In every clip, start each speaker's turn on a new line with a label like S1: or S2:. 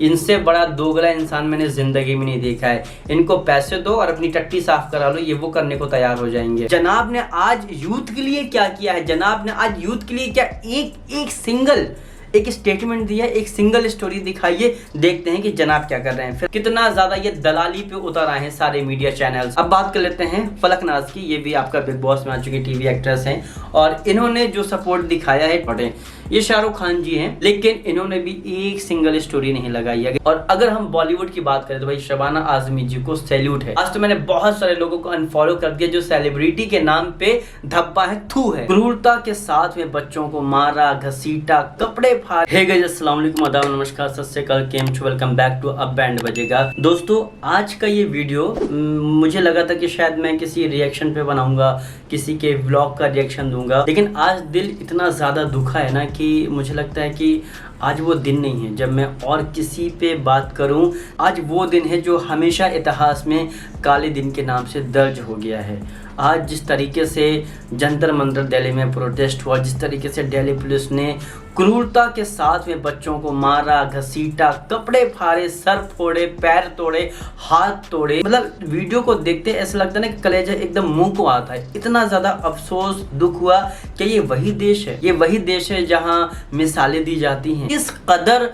S1: इनसे बड़ा दोगला इंसान मैंने जिंदगी में नहीं देखा है। इनको पैसे दो और अपनी टट्टी साफ करा लो, ये वो करने को तैयार हो जाएंगे। जनाब ने आज यूथ के लिए क्या किया है, जनाब ने आज यूथ के लिए क्या एक सिंगल एक स्टेटमेंट दिया, एक सिंगल स्टोरी दिखाइए, देखते हैं कि जनाब क्या कर रहे हैं। फिर कितना ज्यादा ये दलाली पे उतर आए हैं सारे मीडिया चैनल्स। अब बात कर लेते हैं फलकनाज की। ये भी आपका बिग बॉस में आ चुकी टीवी एक्ट्रेस हैं और इन्होंने जो सपोर्ट दिखाया है, ये शाहरुख खान जी हैं, लेकिन इन्होंने भी एक सिंगल स्टोरी नहीं लगाई है। और अगर हम बॉलीवुड की बात करें तो भाई शबाना आजमी जी को सैल्यूट है। आज तो मैंने बहुत सारे लोगों को अनफॉलो कर दिया जो सेलिब्रिटी के नाम पे धब्बा है, थू है। क्रूरता के साथ में बच्चों को मारा, घसीटा, कपड़े फाड़। हे गाइस, अस्सलाम वालेकुम, आदाब, नमस्कार, सत श्री अकाल, केम छो, वेलकम बैक टू अब बैंड बजेगा। दोस्तों, आज का ये वीडियो मुझे लगा था कि शायद मैं किसी रिएक्शन पे बनाऊंगा, किसी के व्लॉग का रिएक्शन दूंगा, लेकिन आज दिल इतना ज्यादा दुखा है ना कि मुझे लगता है कि आज वो दिन नहीं है जब मैं और किसी पे बात करूं। आज वो दिन है जो हमेशा इतिहास में काले दिन के नाम से दर्ज हो गया है। आज जिस तरीके से जंतर मंतर दिल्ली में प्रोटेस्ट हुआ, जिस तरीके से दिल्ली पुलिस ने क्रूरता के साथ में बच्चों को मारा, घसीटा, कपड़े फाड़े, सर फोड़े, पैर तोड़े, हाथ तोड़े, मतलब वीडियो को देखते ऐसा लगता है ना कि कलेजा एकदम मुंह को आता है। इतना ज्यादा अफसोस, दुख हुआ कि ये वही देश है, ये वही देश है जहां मिसालें दी जाती हैं। इस कदर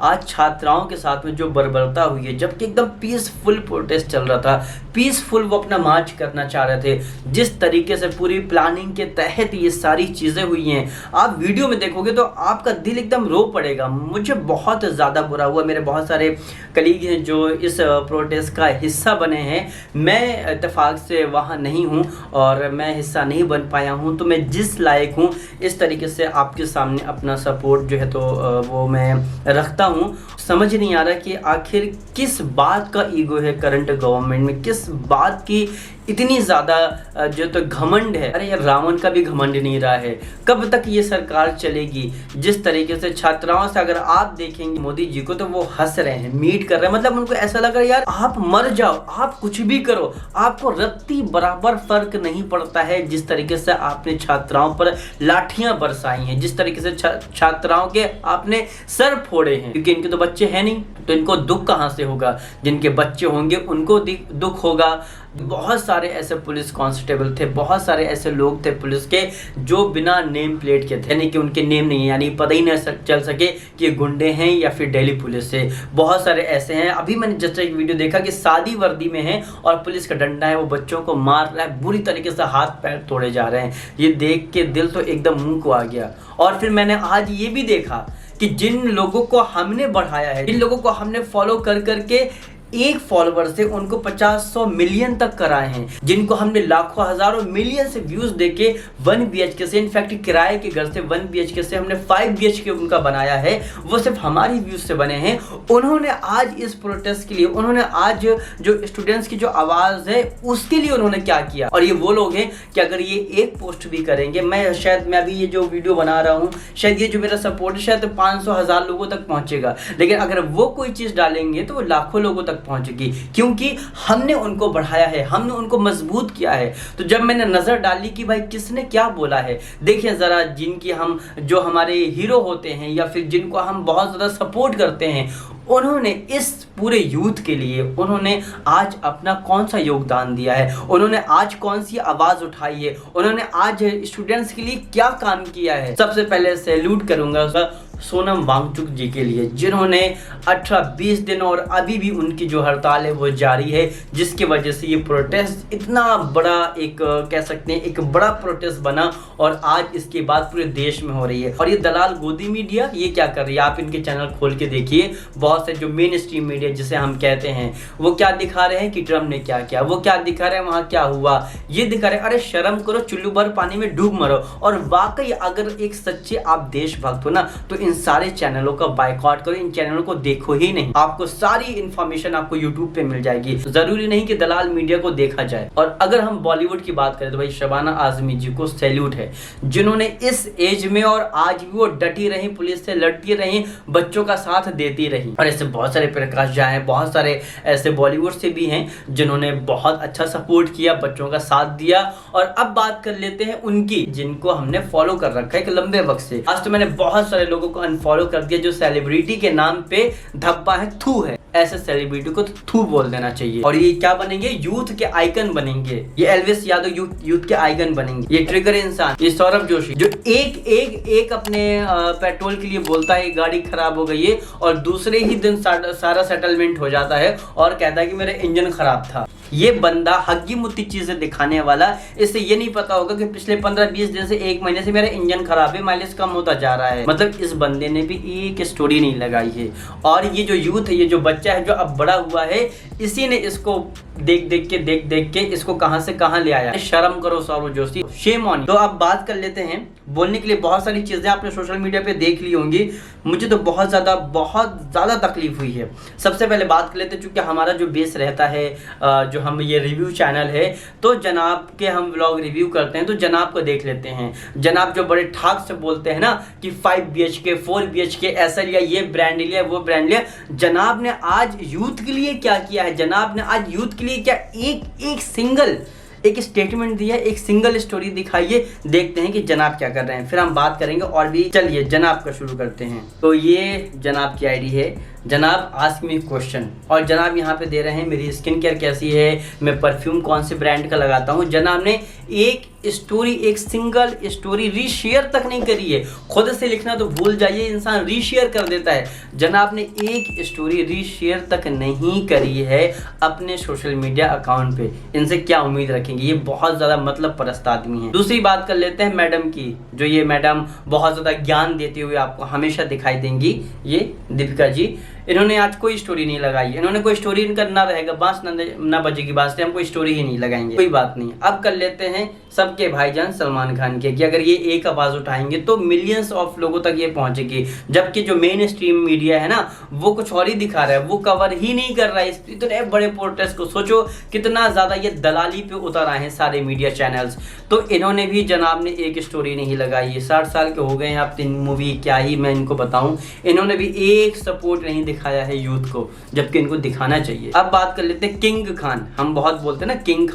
S1: आज छात्राओं के साथ में जो बर्बरता हुई है, जबकि एकदम पीसफुल प्रोटेस्ट चल रहा था, पीसफुल वो अपना मार्च करना चाह रहे थे, जिस तरीके से पूरी प्लानिंग के तहत ये सारी चीज़ें हुई हैं, आप वीडियो में देखोगे तो आपका दिल एकदम रो पड़ेगा। मुझे बहुत ज़्यादा बुरा हुआ। मेरे बहुत सारे कलीग हैं जो इस प्रोटेस्ट का हिस्सा बने हैं। मैं इत्तेफाक से वहाँ नहीं हूँ और मैं हिस्सा नहीं बन पाया हूँ, तो मैं जिस लायक हूँ इस तरीके से आपके सामने अपना सपोर्ट जो है तो वो मैं रखता हूँ। समझ नहीं आ रहा कि आखिर किस बात का ईगो है करंट गवर्नमेंट में, किस बात की इतनी ज़्यादा जो तो घमंड है। अरे यार, रावण का भी घमंड नहीं रहा है। कब तक ये सरकार चलेगी? जिस तरीके से छात्राओं से अगर आप देखेंगे मोदी जी को तो वो हंस रहे हैं, मीट कर रहे हैं, मतलब उनको ऐसा लग रहा है यार आप मर जाओ, आप कुछ भी करो, आपको रत्ती बराबर फर्क नहीं पड़ता है। जिस तरीके से आपने छात्राओं पर लाठियां बरसाई हैं, जिस तरीके से छात्राओं के आपने सर फोड़े हैं, क्योंकि इनके तो बच्चे हैं नहीं तो इनको दुख कहां से होगा? जिनके बच्चे होंगे उनको दुख होगा। बहुत सारे ऐसे पुलिस कांस्टेबल थे, बहुत सारे ऐसे लोग थे पुलिस के जो बिना नेम प्लेट के थे, यानी कि उनके नेम नहीं है, यानी पता ही नहीं चल सके कि ये गुंडे हैं या फिर दिल्ली पुलिस से। बहुत सारे ऐसे हैं। अभी मैंने जस्ट एक वीडियो देखा कि सादी वर्दी में है और पुलिस का डंडा है, वो बच्चों को मार रहा है, बुरी तरीके से हाथ पैर तोड़े जा रहे हैं। ये देख के दिल तो एकदम मुंह को आ गया। और फिर मैंने आज ये भी देखा कि जिन लोगों को हमने बढ़ाया है, जिन लोगों को हमने फॉलो कर करके एक फॉलोवर से उनको 50-100 मिलियन तक कराए हैं, जिनको हमने लाखों हजारों मिलियन से व्यूज देके 1 BHK से, इनफैक्ट किराए के घर से 1 BHK से हमने 5 BHK उनका बनाया है, वो सिर्फ हमारी व्यूज से बने हैं। उन्होंने आज इस प्रोटेस्ट के लिए, उन्होंने आज जो स्टूडेंट्स की जो आवाज है उसके लिए उन्होंने क्या किया। और ये वो लोग हैं कि अगर ये एक पोस्ट भी करेंगे, मैं अभी ये जो वीडियो बना रहा हूँ, शायद ये जो मेरा सपोर्ट है शायद 500,000 लोगों तक पहुंचेगा, लेकिन अगर वो कोई चीज डालेंगे तो वो लाखों लोगों तक पहुंचेगी, क्योंकि हमने उनको बढ़ाया है, हमने उनको मजबूत किया है। तो जब मैंने नजर डाली कि भाई किसने क्या बोला है, देखिए जरा, जिनकी हम जो हमारे हीरो होते हैं या फिर जिनको हम बहुत ज्यादा सपोर्ट करते हैं, उन्होंने इस पूरे यूथ के लिए उन्होंने आज अपना कौन सा योगदान दिया है, उन्होंने आज कौन सी आवाज उठाई है, उन्होंने आज स्टूडेंट्स के लिए क्या काम किया है। सबसे पहले सैल्यूट करूंगा सोनम वांगचुक जी के लिए, जिन्होंने 18-20 दिन और अभी भी उनकी जो हड़ताल है वो जारी है, जिसकी वजह से ये प्रोटेस्ट इतना बड़ा एक कह सकते हैं एक बड़ा प्रोटेस्ट बना और आज इसके बाद पूरे देश में हो रही है। और ये दलाल गोदी मीडिया ये क्या कर रही है, आप इनके चैनल खोल के देखिए, बहुत से जो मेन स्ट्रीम मीडिया जिसे हम कहते हैं, वो क्या दिखा रहे हैं कि ट्रम्प ने क्या किया, वो क्या दिखा रहे हैं वहां क्या हुआ, ये दिखा रहे हैं। अरे शर्म करो, चुल्लू भर पानी में डूब मरो। और वाकई अगर एक सच्चे आप देशभक्त हो ना तो इन सारे चैनलों का बायकॉट करो, इन चैनलों को देखो ही नहीं। आपको सारी इंफॉर्मेशन आपको यूट्यूब पे मिल जाएगी, जरूरी नहीं कि दलाल मीडिया को देखा जाए। और अगर हम बॉलीवुड की बात करें तो भाई शबाना आजमी जी को सैल्यूट है, जिन्होंने इस एज में और आज भी वो डटी रही, पुलिस से लड़ती रही, बच्चों का साथ देती रही। और ऐसे बहुत सारे प्रकाश झा हैं, बहुत सारे ऐसे बॉलीवुड से भी हैं जिन्होंने बहुत अच्छा सपोर्ट किया, बच्चों का साथ दिया। और अब बात कर लेते हैं उनकी, जिनको हमने फॉलो कर रखा है एक लंबे वक्त से। आज तो मैंने बहुत सारे लोगों को अनफॉलो कर दिया जो सेलिब्रिटी के नाम पे धब्बा है, थू है, ऐसे सेलिब्रिटी को तो थू बोल देना चाहिए। और ये क्या बनेंगे? यूथ के आइकन बनेंगे। ये एल्विस यादव यूथ के आइकन बनेंगे। ये ट्रिगर इंसान, ये सौरभ जोशी जो एक अपने पेट्रोल के लिए बोलता है गाड़ी खराब हो गई है और दूसरे ही दिन सारा सेटलमेंट हो जाता है और कहता है कि मेरा इंजन खराब था। ये बंदा हग्गी मुत्ती चीजें दिखाने वाला, इससे ये नहीं पता होगा कि पिछले 15-20 दिन से 1 महीने से मेरा इंजन खराब है, माइलेज कम होता जा रहा है। मतलब इस बंदे ने भी एक स्टोरी नहीं लगाई है। और ये जो यूथ है, ये जो बच्चा है जो अब बड़ा हुआ है, इसी ने इसको देख देख के इसको कहां से कहां ले आया। शर्म करो सौरभ जोशी, शेम ऑन। तो अब बात कर लेते हैं। बोलने के लिए बहुत सारी चीजें आपने सोशल मीडिया पे देख ली होंगी, मुझे तो बहुत ज्यादा तकलीफ हुई है। सबसे पहले बात कर लेते हैं, चूंकि हमारा जो बेस रहता है, जो हम ये रिव्यू चैनल है, तो जनाब के हम व्लॉग रिव्यू करते हैं, तो जनाब को देख लेते हैं। जनाब जो बड़े ठाक से बोलते हैं ना कि 5 BHK 4 BHK ऐसा लिया, ये ब्रांड लिया, वो ब्रांड लिया। जनाब ने आज यूथ के लिए क्या किया है? जनाब ने आज यूथ के लिए क्या एक सिंगल एक स्टेटमेंट दिया, एक सिंगल स्टोरी दिखाइए। देखते हैं कि जनाब क्या कर रहे हैं, फिर हम बात करेंगे और भी। चलिए जनाब का शुरू करते हैं। तो ये जनाब की आईडी है, जनाब आस्क मी क्वेश्चन। और जनाब यहाँ पे दे रहे हैं मेरी स्किन केयर कैसी है, मैं परफ्यूम कौन से ब्रांड का लगाता हूँ। जनाब ने एक सिंगल स्टोरी रीशेयर तक नहीं करी है। खुद से लिखना तो भूल जाइए, इंसान रीशेयर कर देता है। जनाब ने एक स्टोरी रीशेयर तक नहीं करी है अपने सोशल मीडिया अकाउंट पे। इनसे क्या उम्मीद रखेंगे? ये बहुत ज़्यादा मतलब परस्त आदमी है। दूसरी बात कर लेते हैं मैडम की, जो ये मैडम बहुत ज़्यादा ज्ञान देते हुए आपको हमेशा दिखाई देंगी, ये दीपिका जी। इन्होंने आज कोई स्टोरी नहीं लगाई, इन्होंने कोई स्टोरी इनका ना रहेगा, बांस ना बजेगी बांस से, हम कोई स्टोरी ही नहीं लगाएंगे, कोई बात नहीं। अब कर लेते हैं सबके भाईजान सलमान खान के, कि अगर ये एक आवाज उठाएंगे तो मिलियंस ऑफ लोगों तक ये पहुंचेगी। जबकि जो मेन स्ट्रीम मीडिया है ना, वो कुछ और ही दिखा रहा है, वो कवर ही नहीं कर रहा है इतने बड़े प्रोटेस्ट को। सोचो कितना ज्यादा ये दलाली पे उतर आए हैं सारे मीडिया चैनल्स। तो इन्होंने भी, जनाब ने एक स्टोरी नहीं लगाई है। 60 साल के हो गए हैं, अब 3 मूवी क्या ही मैं इनको बताऊं। इन्होंने भी एक सपोर्ट नहीं दिखाया है यूथ को, जबकि इनको दिखाना चाहिए। अब बात कर लेते हैं किंग खान। हम बहुत बोलते हैं ना किंग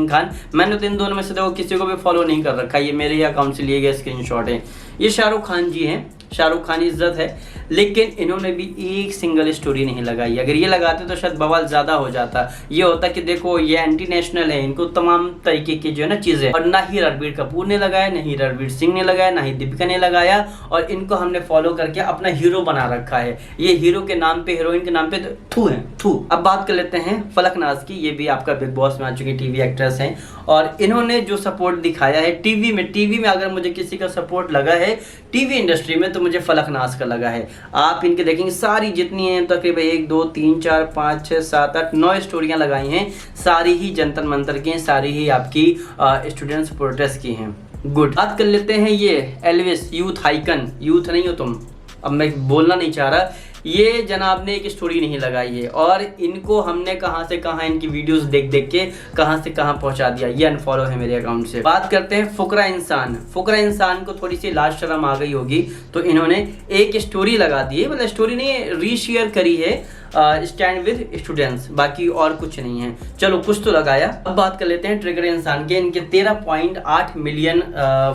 S1: खान। मैंने तो इन दोनों में से देखो किसी को भी फॉलो नहीं कर रखा, ये मेरे ही अकाउंट से लिए गए स्क्रीनशॉट है। ये शाहरुख खान जी हैं, शाहरुख खान इज्जत है, लेकिन इन्होंने भी एक सिंगल स्टोरी नहीं लगाई। अगर ये लगाते तो शायद बवाल ज़्यादा हो जाता। ये होता कि देखो ये एंटी नेशनल है, इनको तमाम तरीके की जो है ना चीज़ें, और ना ही रणबीर कपूर ने लगाया, ना ही रणवीर सिंह ने लगाया, ना ही दीपिका ने लगाया, और इनको हमने फॉलो करके अपना हीरो बना रखा है। ये हीरो के नाम पे, हीरोइन के नाम पे थू है, थू। अब बात कर लेते हैं फलकनाज की। ये भी आपका बिग बॉस में आ चुकी टीवी एक्ट्रेस हैं, और इन्होंने जो सपोर्ट दिखाया है टीवी में अगर मुझे किसी का सपोर्ट लगा है टीवी इंडस्ट्री में, तो मुझे फलकनाज का लगा है। आप इनके देखेंगे सारी जितनी हैं, तकरीबन 1 2 3 4 5 6 7 8 9 स्टोरियां लगाई हैं, सारी ही जंतर मंतर की हैं, सारी ही आपकी स्टूडेंट्स प्रोटेस्ट की हैं। गुड। बात कर लेते हैं ये एल्विस यूथ आइकन। यूथ नहीं हो तुम, अब मैं बोलना नहीं चाह रहा। ये जनाब ने एक स्टोरी नहीं लगाई है, और इनको हमने कहां से कहां इनकी वीडियोस देख के कहां से कहां पहुंचा दिया। ये अनफॉलो है मेरे अकाउंट से। बात करते हैं फुकरा इंसान को थोड़ी सी लाज शर्म आ गई होगी, तो इन्होंने एक स्टोरी लगा दी है, मतलब स्टोरी नहीं, रीशेयर करी है, स्टैंड विद स्टूडेंट्स, बाकी और कुछ नहीं है। चलो कुछ तो लगाया। अब बात कर लेते हैं ट्रिगर इंसान के। इनके 13.8 मिलियन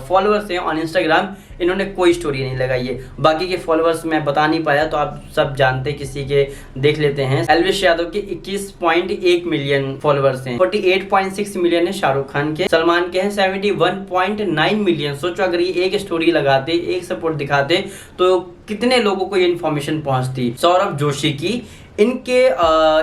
S1: फॉलोअर्स हैं ऑन इंस्टाग्राम। इन्होंने कोई स्टोरी नहीं लगाई है। बाकी के फॉलोअर्स मैं बता नहीं पाया, तो आप सब जानते किसी के देख लेते हैं। एल्विस यादव के 21.1 मिलियन फॉलोअर्स हैं। 48.6 मिलियन है शाहरुख खान के। सलमान के हैं 71.9 मिलियन। सोचो अगर ये एक स्टोरी लगाते, एक सपोर्ट दिखाते, तो कितने लोगों को ये इन्फॉर्मेशन पहुंचती। सौरभ जोशी की इनके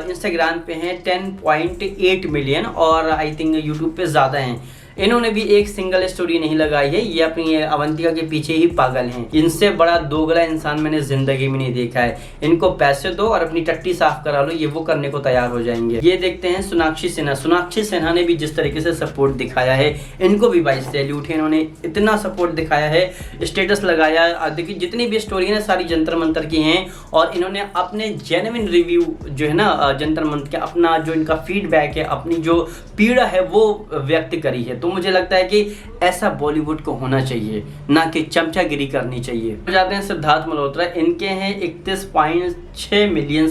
S1: इंस्टाग्राम पे हैं 10.8 मिलियन, और आई थिंक यूट्यूब पे ज़्यादा हैं। इन्होंने भी एक सिंगल स्टोरी नहीं लगाई है। ये अपनी अवंतिका के पीछे ही पागल हैं। इनसे बड़ा दोगला इंसान मैंने जिंदगी में नहीं देखा है। इनको पैसे दो और अपनी टट्टी साफ करा लो, ये वो करने को तैयार हो जाएंगे। ये देखते हैं सोनाक्षी सिन्हा ने भी जिस तरीके से सपोर्ट दिखाया है, इनको भी 22 सैल्यूट है। इन्होंने इतना सपोर्ट दिखाया है, स्टेटस लगाया। देखिए जितनी भी स्टोरी है सारी जंतर मंतर की हैं, और इन्होंने अपने जेन्युइन रिव्यू जो है ना जंतर मंतर के, अपना जो इनका फीडबैक है, अपनी जो पीड़ा है वो व्यक्त करी है। तो मुझे लगता है कि ऐसा बॉलीवुड को होना चाहिए, ना कि चमचागिरी करनी चाहिए। जाते हैं सिद्धार्थ मल्होत्रा। इनके हैं 31.6 मिलियन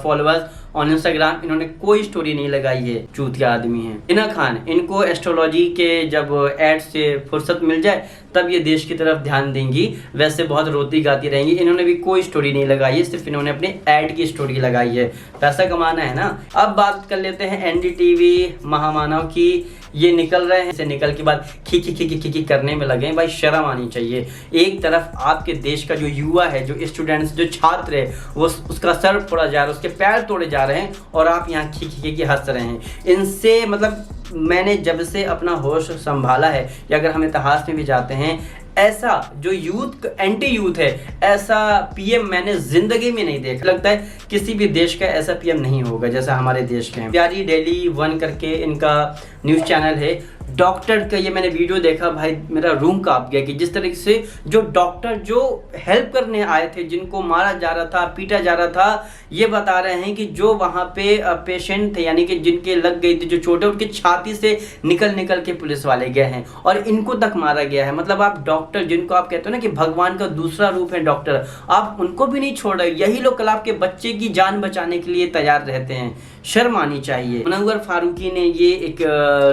S1: फॉलोअर्स ऑन इंस्टाग्राम इन्होंने कोई स्टोरी नहीं लगाई है। चूतिया आदमी है। हिना खान, इनको एस्ट्रोलॉजी के जब एड से फुर्सत मिल जाए तब ये देश की तरफ ध्यान देंगी, वैसे बहुत रोती गाती रहेंगी। इन्होंने भी कोई स्टोरी नहीं लगाई है, सिर्फ इन्होंने अपने ऐड की स्टोरी लगाई है। पैसा कमाना है ना। अब बात कर लेते हैं एनडीटीवी महामानव की। ये निकल रहे हैं, इसे निकल के बाद खी करने में लगे हैं। भाई शर्म आनी चाहिए। एक तरफ आपके देश का जो युवा है, जो स्टूडेंट्स, जो छात्र है, वो उसका सर फोड़ा जा रहा है, उसके पैर तोड़े जा रहे हैं और आप यहाँ खी हंस रहे हैं। इनसे मतलब मैंने जब से अपना होश संभाला है, या अगर हम इतिहास में भी जाते हैं, ऐसा जो यूथ एंटी यूथ है, ऐसा पीएम मैंने जिंदगी में नहीं देखा। लगता है किसी भी देश का ऐसा पीएम नहीं होगा जैसा हमारे देश के हैं। प्यारी डेली वन करके इनका न्यूज़ चैनल है। डॉक्टर का ये मैंने वीडियो देखा, भाई मेरा रूम कांप गया कि जिस तरीके से जो डॉक्टर जो हेल्प करने आए थे, जिनको मारा जा रहा था, पीटा जा रहा था, ये बता रहे हैं कि जो वहाँ पे पेशेंट थे, यानी कि जिनके लग गई थी जो चोटें, उनकी छाती से निकल के पुलिस वाले गए हैं और इनको तक मारा गया है। मतलब आप डॉक्टर, जिनको आप कहते हो ना कि भगवान का दूसरा रूप है डॉक्टर, आप उनको भी नहीं छोड़ रहे। यही लोग कल आपके बच्चे की जान बचाने के लिए तैयार रहते हैं। शर्म आनी चाहिए। मुनव्वर फारूकी ने ये एक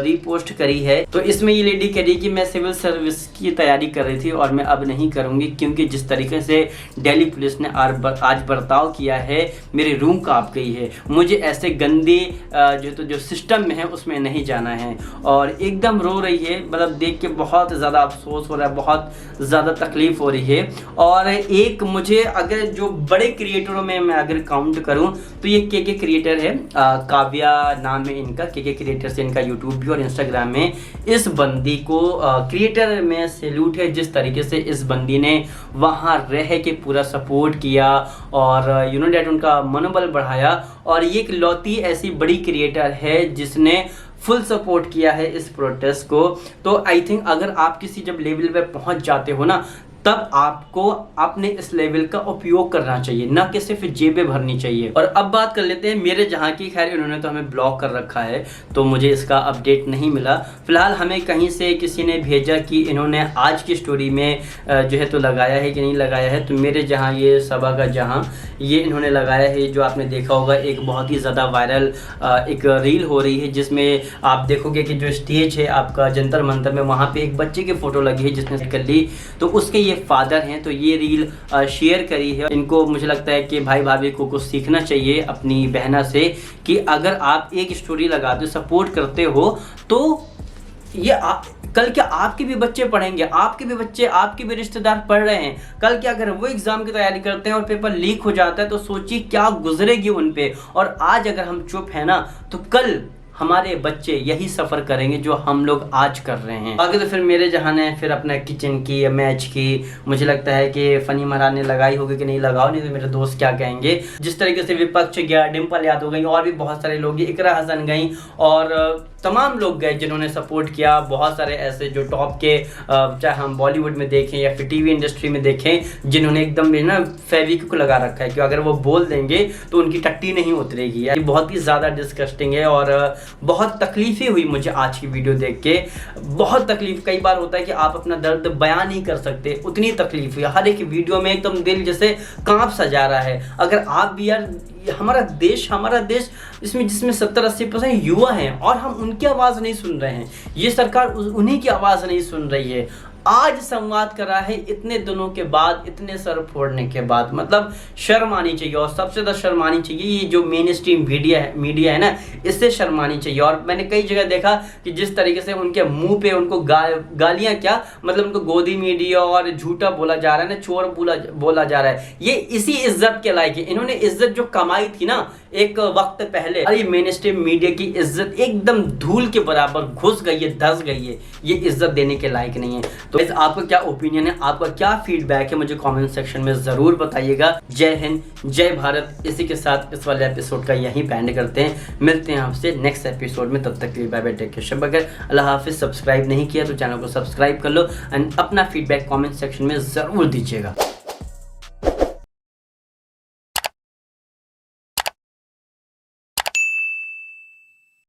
S1: रीपोस्ट करी है, तो इसमें ये लेडी कह रही कि मैं सिविल सर्विस की तैयारी कर रही थी और मैं अब नहीं करूंगी, क्योंकि जिस तरीके से दिल्ली पुलिस ने आज बर्ताव किया है, मेरी रूह कांप गई है। मुझे ऐसे गंदे जो सिस्टम में है उसमें नहीं जाना है। और एकदम रो रही है। मतलब देख के बहुत ज़्यादा अफसोस हो रहा है, बहुत ज़्यादा तकलीफ हो रही है। और एक मुझे अगर जो बड़े क्रिएटरों में मैं अगर काउंट करूँ तो ये के क्रिएटर है, काव्या नाम है इनका। के क्रिएटर से इनका यूट्यूब भी और इंस्टाग्राम में। इस बंदी को क्रिएटर में सैल्यूट है, जिस तरीके से इस बंदी ने वहाँ रह के पूरा सपोर्ट किया और डेट उनका मनोबल बढ़ाया। और ये एक लौती ऐसी बड़ी क्रिएटर है जिसने फुल सपोर्ट किया है इस प्रोटेस्ट को। तो आई थिंक अगर आप किसी जब लेवल पे पहुंच जाते हो ना, तब आपको अपने इस लेवल का उपयोग करना चाहिए, ना कि सिर्फ जेबें भरनी चाहिए। और अब बात कर लेते हैं मेरे जहाँ की। खैर इन्होंने तो हमें ब्लॉक कर रखा है, तो मुझे इसका अपडेट नहीं मिला। फिलहाल हमें कहीं से किसी ने भेजा कि इन्होंने आज की स्टोरी में जो है तो लगाया है कि नहीं लगाया है। तो मेरे जहाँ ये सभा का जहाँ ये इन्होंने लगाया है, जो आपने देखा होगा एक बहुत ही ज़्यादा वायरल एक रील हो रही है, जिसमें आप देखोगे कि जो स्टेज है आपका जंतर मंतर में, वहाँ पे एक बच्चे की फ़ोटो लगी है जिसने कर ली। तो उसके ये फादर हैं, तो ये रील शेयर करी है। इनको मुझे लगता है कि भाई भाभी को कुछ सीखना चाहिए अपनी बहना से, कि अगर आप एक स्टोरी लगाते हो, सपोर्ट करते हो, तो ये कल क्या आपके भी बच्चे पढ़ेंगे, आपके भी बच्चे, आपके भी रिश्तेदार पढ़ रहे हैं। कल क्या अगर वो एग्जाम की तैयारी करते हैं और पेपर लीक हो जाता है, तो सोचिए क्या गुजरेगी उन पे। और आज अगर हम चुप है ना, तो कल हमारे बच्चे यही सफ़र करेंगे जो हम लोग आज कर रहे हैं। बाकी तो फिर मेरे जहाँ ने फिर अपना किचन की मैच की, मुझे लगता है कि फनी महाराज ने लगाई होगी कि नहीं लगाओ, नहीं तो मेरे दोस्त क्या कहेंगे। जिस तरीके से विपक्ष गया, डिम्पल यादव गई और भी बहुत सारे लोग, इकरा हसन गई और तमाम लोग गए जिन्होंने सपोर्ट किया। बहुत सारे ऐसे जो टॉप के, चाहे हम बॉलीवुड में देखें या फिर टीवी इंडस्ट्री में देखें, जिन्होंने एकदम ना फेविक्विक लगा रखा है कि अगर वो बोल देंगे तो उनकी टट्टी नहीं उतरेगी। ये बहुत ही ज़्यादा डिस्कस्टिंग है और बहुत तकलीफ़ें हुई मुझे आज की वीडियो देख के। बहुत तकलीफ, कई बार होता है कि आप अपना दर्द बयान नहीं कर सकते, उतनी तकलीफ हुई। हर एक वीडियो में एकदम दिल जैसे कांप सा जा रहा है। अगर आप भी यार, हमारा देश इसमें जिसमें 70-80% युवा हैं और हम उनकी आवाज़ नहीं सुन रहे हैं, ये सरकार उन्हीं की आवाज़ नहीं सुन रही है। आज संवाद करा है इतने दिनों के बाद, इतने सर फोड़ने के बाद। मतलब शर्म आनी चाहिए। और सबसे ज़्यादा शर्म आनी चाहिए ये जो मेन स्ट्रीम मीडिया है ना, इससे शर्म आनी चाहिए। और मैंने कई जगह देखा कि जिस तरीके से उनके मुंह पे उनको गालियाँ क्या, मतलब उनको गोदी मीडिया और झूठा बोला जा रहा है ना, चोर बोला जा रहा है। ये इसी इज्जत के लायक है। इन्होंने इज्जत जो कमाई थी ना एक वक्त पहले, अरे मेन स्ट्रीम मीडिया की इज्जत एकदम धूल के बराबर घुस गई है, धस गई है। ये इज्जत देने के लायक नहीं है। तो आपका क्या ओपिनियन है, आपका क्या फीडबैक है, मुझे कमेंट सेक्शन में जरूर बताइएगा। जय हिंद, जय भारत। इसी के साथ इस वाले एपिसोड का यहीं एंड करते हैं। मिलते हैं आपसे नेक्स्ट एपिसोड में, तब तक के लिए बाय बाय, टेक केयर, शब बखैर, अल्लाह हाफिज। सब्सक्राइब नहीं किया तो चैनल को सब्सक्राइब कर लो एंड अपना फीडबैक कमेंट सेक्शन में जरूर दीजिएगा।